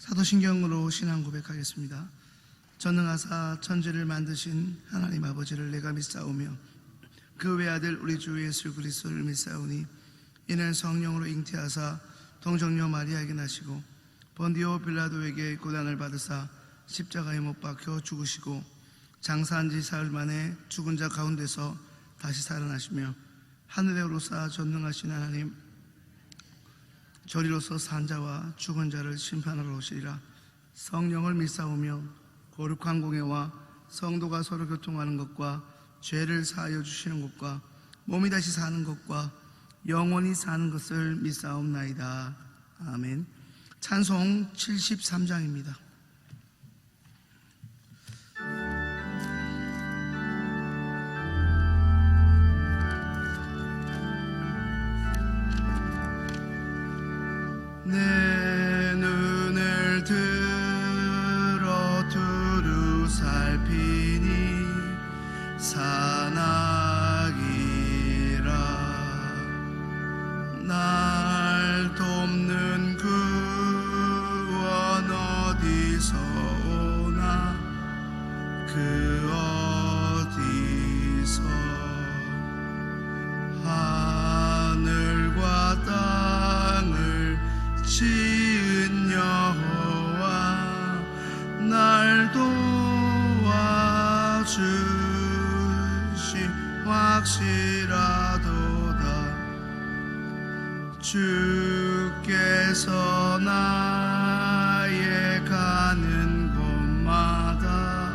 사도신경으로 신앙 고백하겠습니다. 전능하사 천지를 만드신 하나님 아버지를 내가 믿사오며 그 외아들 우리 주 예수 그리스도를 믿사오니 이는 성령으로 잉태하사 동정녀 마리아에게 나시고 본디오 빌라도에게 고난을 받으사 십자가에 못 박혀 죽으시고 장사한 지 사흘 만에 죽은 자 가운데서 다시 살아나시며 하늘에 오르사 전능하신 하나님 저리로서 산 자와 죽은 자를 심판하러 오시리라. 성령을 믿사오며 거룩한 공예와 성도가 서로 교통하는 것과 죄를 사하여 주시는 것과 몸이 다시 사는 것과 영원히 사는 것을 믿사옵나이다. 아멘. 찬송 73장입니다. 내 눈을 들어 두루 살피니 사나기라. 날 돕는 구원 어디서 오나 그 어디서 하늘과 땅을 지은 여호와 날 도와주시 확실하도다. 주께서 나의 가는 곳마다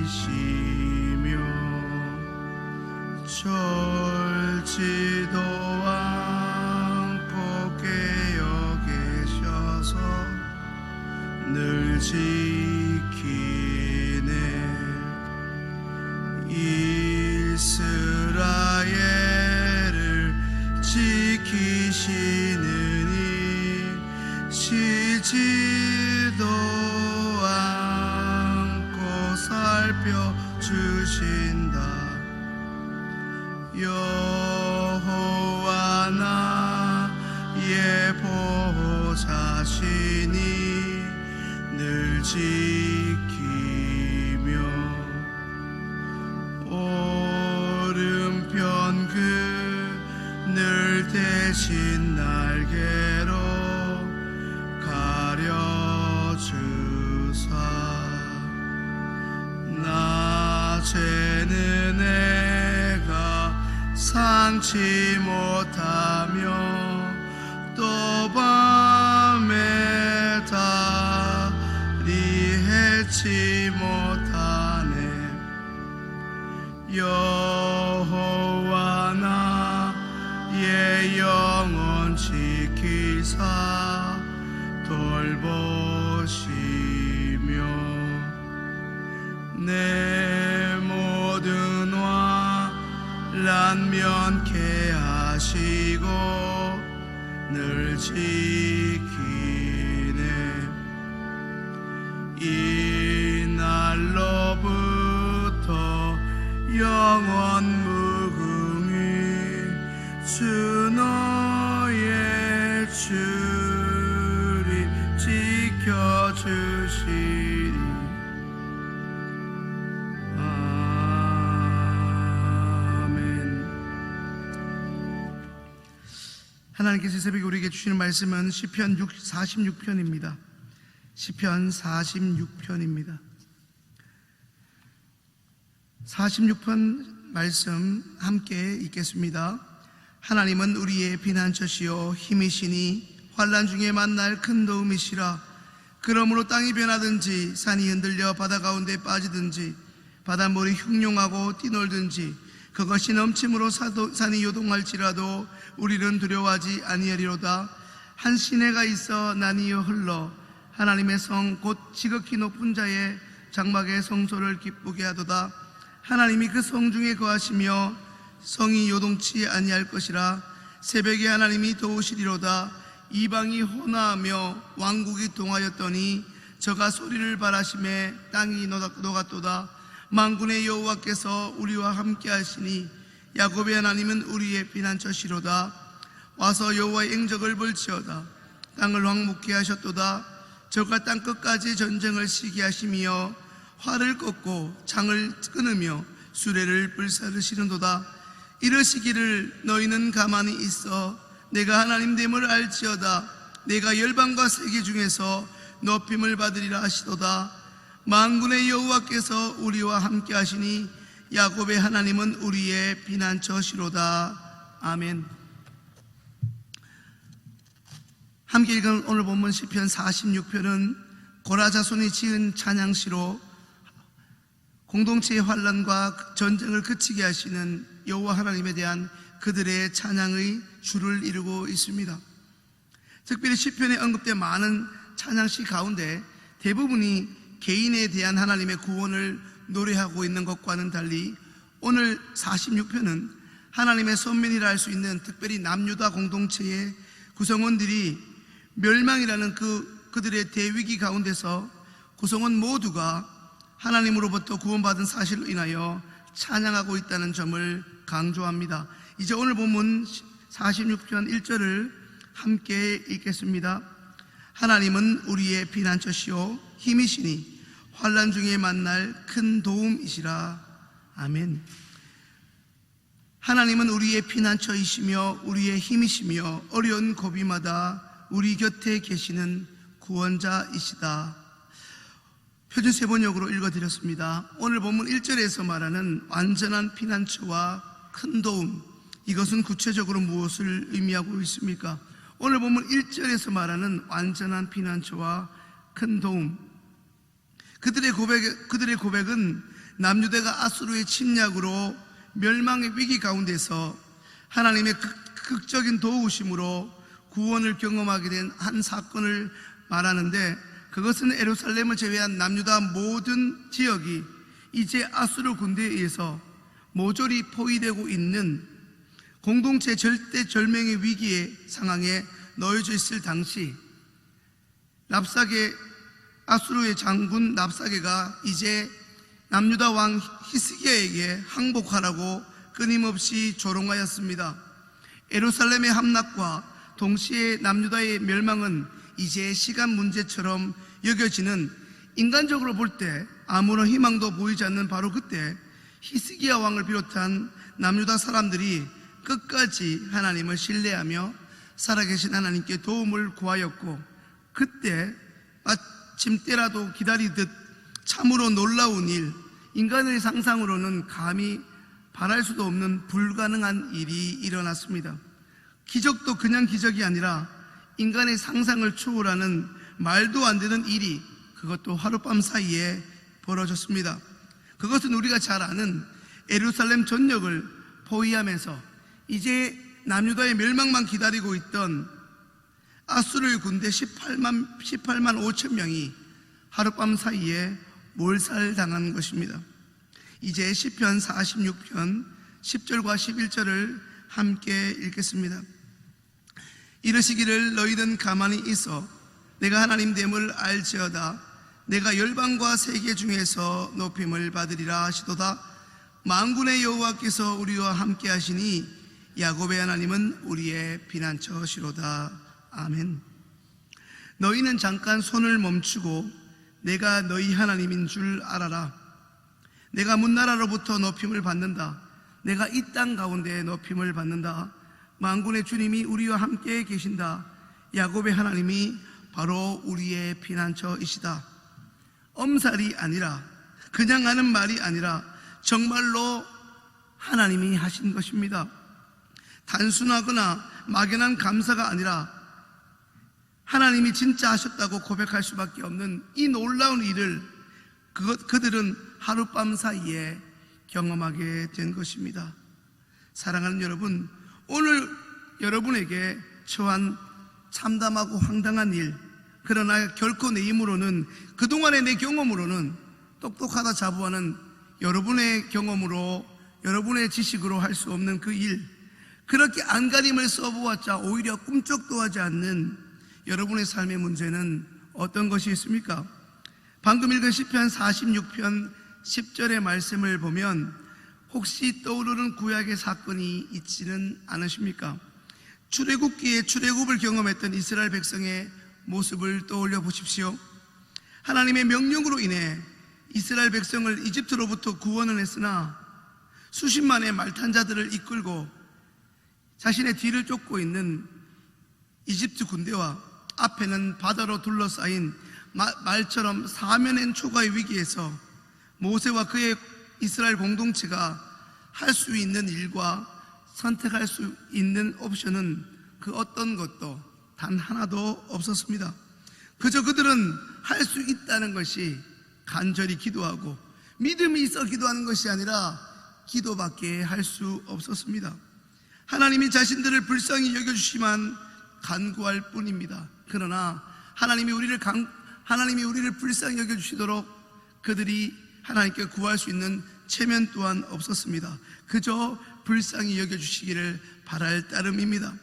지키시며 졸지도 않고 깨어 계셔서 늘 지키네. 이스라엘을 지키시느니 쉬지도 않고 살펴주신다. 여호와 나의 보호자시니 늘 지키며 오른편 그늘 대신 날개로 가려주사 낮에는 내가 상치 못하며 또 밤에 달이 해치 못하네. 여호와 나의 영혼 지키사 돌보시며 내 모든 환난 면케 하시고 늘 지키네. 이날로부터 영원 무궁히 주 너의 주리 지켜주시리. 아멘. 하나님께서 새벽에 우리에게 주시는 말씀은 시편 46편입니다. 시편 46편입니다. 46편 말씀 함께 읽겠습니다. 하나님은 우리의 피난처시요 힘이시니 환난 중에 만날 큰 도움이시라. 그러므로 땅이 변하든지 산이 흔들려 바다 가운데 빠지든지 바닷물이 흉용하고 뛰놀든지 그것이 넘침으로 산이 요동할지라도 우리는 두려워하지 아니하리로다. 한 시내가 있어 나뉘어 흘러 하나님의 성 곧 지극히 높은 자의 장막의 성소를 기쁘게 하도다. 하나님이 그 성 중에 거하시며 성이 요동치 아니할 것이라. 새벽에 하나님이 도우시리로다. 이방이 호나하며 왕국이 동하였더니 저가 소리를 바라심에 땅이 녹았도다. 만군의 여호와께서 우리와 함께 하시니 야곱의 하나님은 우리의 피난처시로다. 와서 여호와의 행적을 볼지어다. 땅을 황무케 하셨도다. 적과 땅 끝까지 전쟁을 시게 하시며 활을 꺾고 창을 끊으며 수레를 불사르시는도다. 이러시기를 너희는 가만히 있어 내가 하나님됨을 알지어다. 내가 열방과 세계 중에서 높임을 받으리라 하시도다. 만군의 여호와께서 우리와 함께 하시니 야곱의 하나님은 우리의 피난처시로다. 아멘. 함께 읽은 오늘 본문 시편 46편은 고라 자손이 지은 찬양시로 공동체의 환난과 전쟁을 그치게 하시는 여호와 하나님에 대한 그들의 찬양의 주를 이루고 있습니다. 특별히 시편에 언급된 많은 찬양시 가운데 대부분이 개인에 대한 하나님의 구원을 노래하고 있는 것과는 달리 오늘 46편은 하나님의 선민이라 할 수 있는 특별히 남유다 공동체의 구성원들이 멸망이라는 그들의 대위기 가운데서 구성원 모두가 하나님으로부터 구원받은 사실로 인하여 찬양하고 있다는 점을 강조합니다. 이제 오늘 본문 46편 1절을 함께 읽겠습니다. 하나님은 우리의 피난처시요 힘이시니 환난 중에 만날 큰 도움이시라. 아멘. 하나님은 우리의 피난처이시며 우리의 힘이시며 어려운 고비마다 우리 곁에 계시는 구원자이시다. 표준 세번역으로 읽어드렸습니다. 오늘 본문 1절에서 말하는 완전한 피난처와 큰 도움, 이것은 구체적으로 무엇을 의미하고 있습니까? 오늘 본문 1절에서 말하는 완전한 피난처와 큰 도움, 그들의 고백은 남유대가 아수르의 침략으로 멸망의 위기 가운데서 하나님의 극적인 도우심으로 구원을 경험하게 된 한 사건을 말하는데, 그것은 예루살렘을 제외한 남유다 모든 지역이 이제 아수르 군대에 의해서 모조리 포위되고 있는 공동체 절대절명의 위기의 상황에 놓여져 있을 당시, 아수르의 장군 랍사게가 이제 남유다 왕 히스기야에게 항복하라고 끊임없이 조롱하였습니다. 예루살렘의 함락과 동시에 남유다의 멸망은 이제 시간 문제처럼 여겨지는, 인간적으로 볼 때 아무런 희망도 보이지 않는 바로 그때 히스기야 왕을 비롯한 남유다 사람들이 끝까지 하나님을 신뢰하며 살아계신 하나님께 도움을 구하였고, 그때 마침 때라도 기다리듯 참으로 놀라운 일, 인간의 상상으로는 감히 바랄 수도 없는 불가능한 일이 일어났습니다. 기적도 그냥 기적이 아니라 인간의 상상을 초월하는 말도 안 되는 일이, 그것도 하룻밤 사이에 벌어졌습니다. 그것은 우리가 잘 아는 예루살렘 전역을 포위하면서 이제 남유다의 멸망만 기다리고 있던 아수르의 군대 18만 5천 명이 하룻밤 사이에 몰살당한 것입니다. 이제 시편 46편 10절과 11절을 함께 읽겠습니다. 이르시기를 너희는 가만히 있어 내가 하나님됨을 알지어다. 내가 열방과 세계 중에서 높임을 받으리라 하시도다. 만군의 여호와께서 우리와 함께 하시니 야곱의 하나님은 우리의 피난처시로다. 아멘. 너희는 잠깐 손을 멈추고 내가 너희 하나님인 줄 알아라. 내가 문나라로부터 높임을 받는다. 내가 이 땅 가운데 높임을 받는다. 만군의 주님이 우리와 함께 계신다. 야곱의 하나님이 바로 우리의 피난처이시다. 엄살이 아니라, 그냥 하는 말이 아니라 정말로 하나님이 하신 것입니다. 단순하거나 막연한 감사가 아니라 하나님이 진짜 하셨다고 고백할 수밖에 없는 이 놀라운 일을 그들은 하룻밤 사이에 경험하게 된 것입니다. 사랑하는 여러분, 오늘 여러분에게 처한 참담하고 황당한 일, 그러나 결코 내 힘으로는, 그동안의 내 경험으로는, 똑똑하다 자부하는 여러분의 경험으로, 여러분의 지식으로 할 수 없는 그 일, 그렇게 안간힘을 써보았자 오히려 꿈쩍도 하지 않는 여러분의 삶의 문제는 어떤 것이 있습니까? 방금 읽은 시편 46편 10절의 말씀을 보면 혹시 떠오르는 구약의 사건이 있지는 않으십니까? 출애굽기에 출애굽을 경험했던 이스라엘 백성의 모습을 떠올려 보십시오. 하나님의 명령으로 인해 이스라엘 백성을 이집트로부터 구원을 했으나 수십만의 말탄자들을 이끌고 자신의 뒤를 쫓고 있는 이집트 군대와 앞에는 바다로 둘러싸인 말처럼 사면엔 초가의 위기에서 모세와 그의 이스라엘 공동체가 할 수 있는 일과 선택할 수 있는 옵션은 그 어떤 것도 단 하나도 없었습니다. 그저 그들은 할 수 있다는 것이 간절히 기도하고 믿음이 있어 기도하는 것이 아니라 기도밖에 할 수 없었습니다. 하나님이 자신들을 불쌍히 여겨주시만 간구할 뿐입니다. 그러나 하나님이 우리를 불쌍히 여겨주시도록 그들이 하나님께 구할 수 있는 체면 또한 없었습니다. 그저 불쌍히 여겨주시기를 바랄 따름입니다.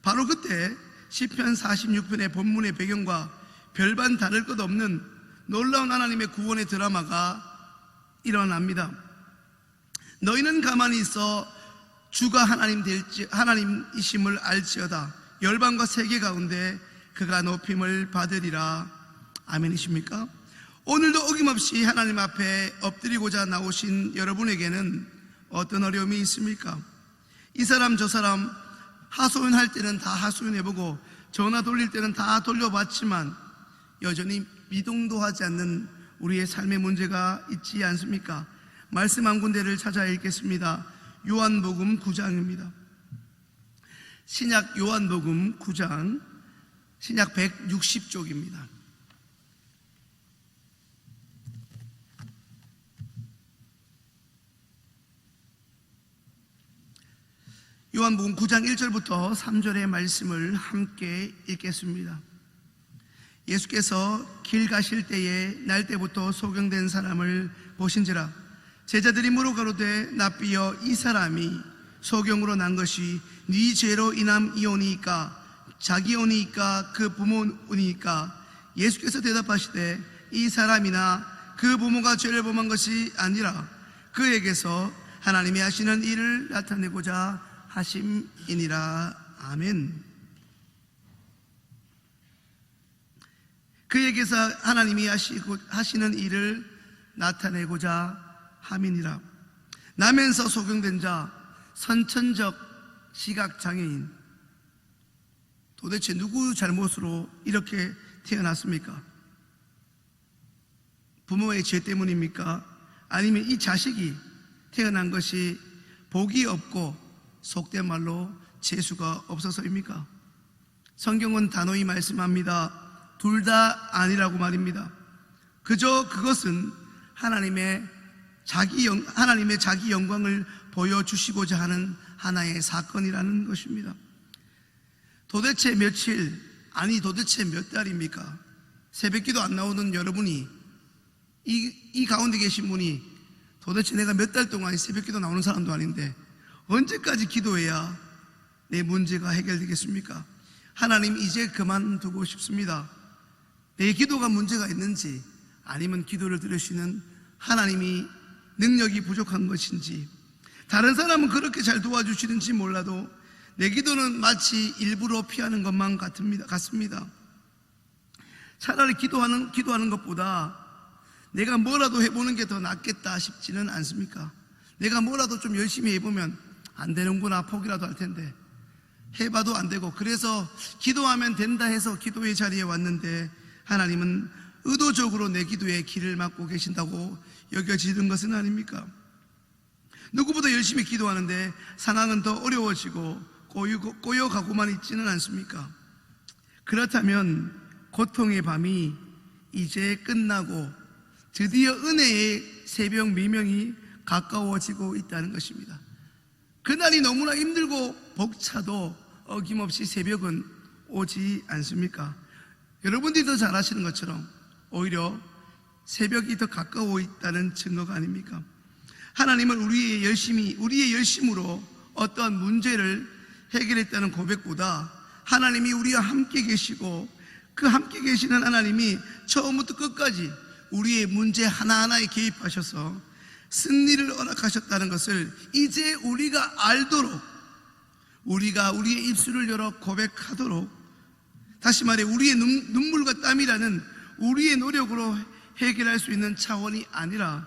바로 그때 시편 46편의 본문의 배경과 별반 다를 것 없는 놀라운 하나님의 구원의 드라마가 일어납니다. 너희는 가만히 있어 주가 하나님이심을 알지어다. 열방과 세계 가운데 그가 높임을 받으리라. 아멘이십니까? 오늘도 어김없이 하나님 앞에 엎드리고자 나오신 여러분에게는 어떤 어려움이 있습니까? 이 사람 저 사람 하소연할 때는 다 하소연해보고 전화 돌릴 때는 다 돌려봤지만 여전히 미동도 하지 않는 우리의 삶의 문제가 있지 않습니까? 말씀 한 군데를 찾아 읽겠습니다. 요한복음 9장입니다. 신약 요한복음 9장, 신약 160쪽입니다. 요한복음 9장 1절부터 3절의 말씀을 함께 읽겠습니다. 예수께서 길 가실 때에 날 때부터 소경된 사람을 보신지라. 제자들이 물어가로되 납비여 이 사람이 소경으로 난 것이 네 죄로 인함이오니이까 자기오니이까 그 부모오니이까. 예수께서 대답하시되 이 사람이나 그 부모가 죄를 범한 것이 아니라 그에게서 하나님이 하시는 일을 나타내고자 하심이니라. 아멘. 그에게서 하나님이 하시는 일을 나타내고자 함이니라. 나면서 소경된 자, 선천적 시각장애인, 도대체 누구 잘못으로 이렇게 태어났습니까? 부모의 죄 때문입니까? 아니면 이 자식이 태어난 것이 복이 없고 속된 말로 재수가 없어서입니까? 성경은 단호히 말씀합니다. 둘 다 아니라고 말입니다. 그저 그것은 하나님의 자기 영광을 보여주시고자 하는 하나의 사건이라는 것입니다. 도대체 며칠, 아니 도대체 몇 달입니까? 새벽기도 안 나오는 여러분이, 이 가운데 계신 분이 도대체 내가 몇 달 동안 새벽기도 나오는 사람도 아닌데 언제까지 기도해야 내 문제가 해결되겠습니까? 하나님, 이제 그만두고 싶습니다. 내 기도가 문제가 있는지, 아니면 기도를 들으시는 하나님이 능력이 부족한 것인지, 다른 사람은 그렇게 잘 도와주시는지 몰라도 내 기도는 마치 일부러 피하는 것만 같습니다. 차라리 기도하는 것보다 내가 뭐라도 해보는 게 더 낫겠다 싶지는 않습니까? 내가 뭐라도 좀 열심히 해보면 안 되는구나, 포기라도 할 텐데 해봐도 안 되고, 그래서 기도하면 된다 해서 기도의 자리에 왔는데 하나님은 의도적으로 내 기도에 길을 막고 계신다고 여겨지는 것은 아닙니까? 누구보다 열심히 기도하는데 상황은 더 어려워지고 꼬여가고만 있지는 않습니까? 그렇다면 고통의 밤이 이제 끝나고 드디어 은혜의 새벽 미명이 가까워지고 있다는 것입니다. 그날이 너무나 힘들고 벅차도 어김없이 새벽은 오지 않습니까? 여러분들이 더 잘 아시는 것처럼 오히려 새벽이 더 가까워 있다는 증거가 아닙니까? 하나님은 우리의 열심으로 어떠한 문제를 해결했다는 고백보다 하나님이 우리와 함께 계시고 그 함께 계시는 하나님이 처음부터 끝까지 우리의 문제 하나하나에 개입하셔서 승리를 허락하셨다는 것을 이제 우리가 알도록, 우리가 우리의 입술을 열어 고백하도록, 다시 말해 우리의 눈물과 땀이라는 우리의 노력으로 해결할 수 있는 차원이 아니라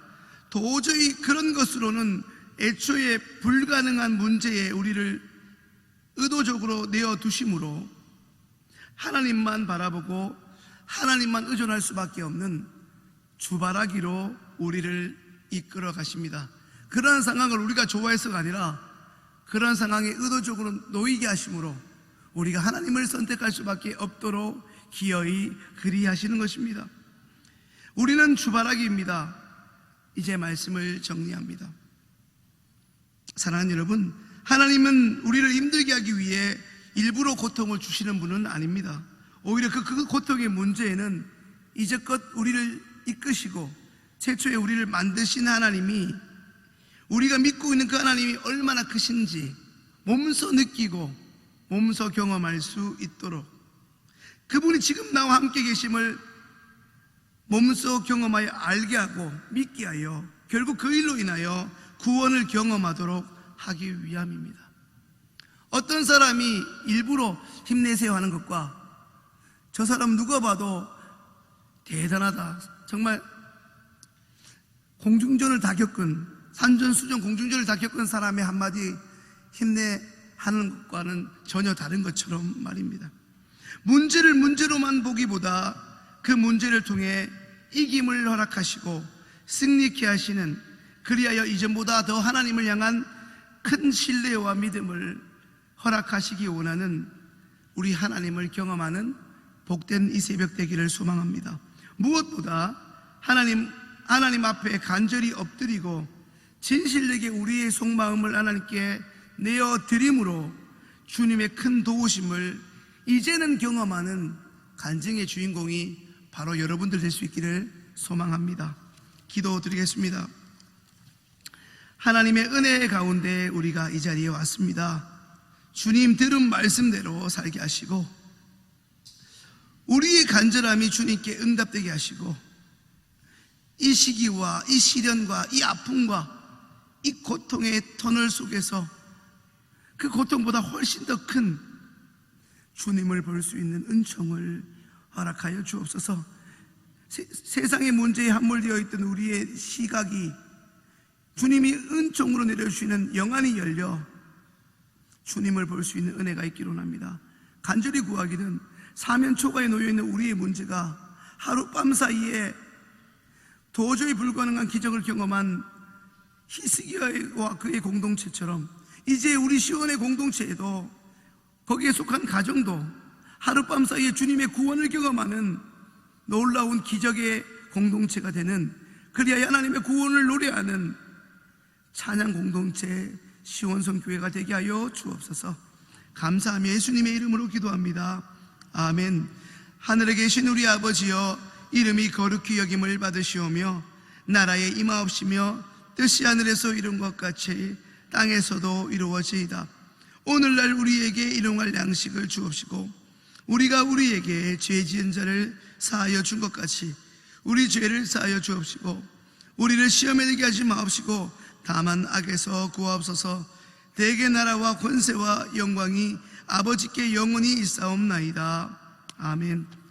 도저히 그런 것으로는 애초에 불가능한 문제에 우리를 의도적으로 내어두심으로 하나님만 바라보고 하나님만 의존할 수밖에 없는 주바라기로 우리를 이끌어 가십니다. 그러한 상황을 우리가 좋아해서가 아니라 그러한 상황에 의도적으로 놓이게 하심으로 우리가 하나님을 선택할 수밖에 없도록 기어이 그리하시는 것입니다. 우리는 주바라기입니다. 이제 말씀을 정리합니다. 사랑하는 여러분, 하나님은 우리를 힘들게 하기 위해 일부러 고통을 주시는 분은 아닙니다. 오히려 그 고통의 문제에는 이제껏 우리를 이끄시고 최초에 우리를 만드신 하나님이, 우리가 믿고 있는 그 하나님이 얼마나 크신지 몸소 느끼고 몸소 경험할 수 있도록, 그분이 지금 나와 함께 계심을 몸소 경험하여 알게 하고 믿게 하여 결국 그 일로 인하여 구원을 경험하도록 하기 위함입니다. 어떤 사람이 일부러 힘내세요 하는 것과 저 사람 누가 봐도 대단하다, 정말 공중전을 다 겪은, 산전수전 공중전을 다 겪은 사람의 한마디 힘내 하는 것과는 전혀 다른 것처럼 말입니다. 문제를 문제로만 보기보다 그 문제를 통해 이김을 허락하시고 승리케 하시는, 그리하여 이전보다 더 하나님을 향한 큰 신뢰와 믿음을 허락하시기 원하는 우리 하나님을 경험하는 복된 이 새벽 되기를 소망합니다. 무엇보다 하나님 앞에 간절히 엎드리고 진실되게 우리의 속마음을 하나님께 내어드림으로 주님의 큰 도우심을 이제는 경험하는 간증의 주인공이 바로 여러분들 될 수 있기를 소망합니다. 기도드리겠습니다. 하나님의 은혜 가운데 우리가 이 자리에 왔습니다. 주님 들은 말씀대로 살게 하시고 우리의 간절함이 주님께 응답되게 하시고 이 시기와 이 시련과 이 아픔과 이 고통의 터널 속에서 그 고통보다 훨씬 더 큰 주님을 볼 수 있는 은총을 허락하여 주옵소서. 세상의 문제에 함몰되어 있던 우리의 시각이 주님이 은총으로 내려주시는 영안이 열려 주님을 볼 수 있는 은혜가 있기를 원합니다. 간절히 구하기는 사면 초가에 놓여있는 우리의 문제가 하룻밤 사이에 도저히 불가능한 기적을 경험한 히스기야와 그의 공동체처럼 이제 우리 시온의 공동체에도, 거기에 속한 가정도 하룻밤 사이에 주님의 구원을 경험하는 놀라운 기적의 공동체가 되는, 그리하여 하나님의 구원을 노래하는 찬양 공동체 시온성교회가 되게 하여 주옵소서. 감사하며 예수님의 이름으로 기도합니다. 아멘. 하늘에 계신 우리 아버지여, 이름이 거룩히 여김을 받으시오며 나라에 임하옵시며 뜻이 하늘에서 이룬 것 같이 땅에서도 이루어지이다. 오늘날 우리에게 일용할 양식을 주옵시고 우리가 우리에게 죄 지은 자를 사하여 준 것 같이 우리 죄를 사하여 주옵시고 우리를 시험에 들게 하지 마옵시고 다만 악에서 구하옵소서. 대개 나라와 권세와 영광이 아버지께 영원히 있사옵나이다. 아멘.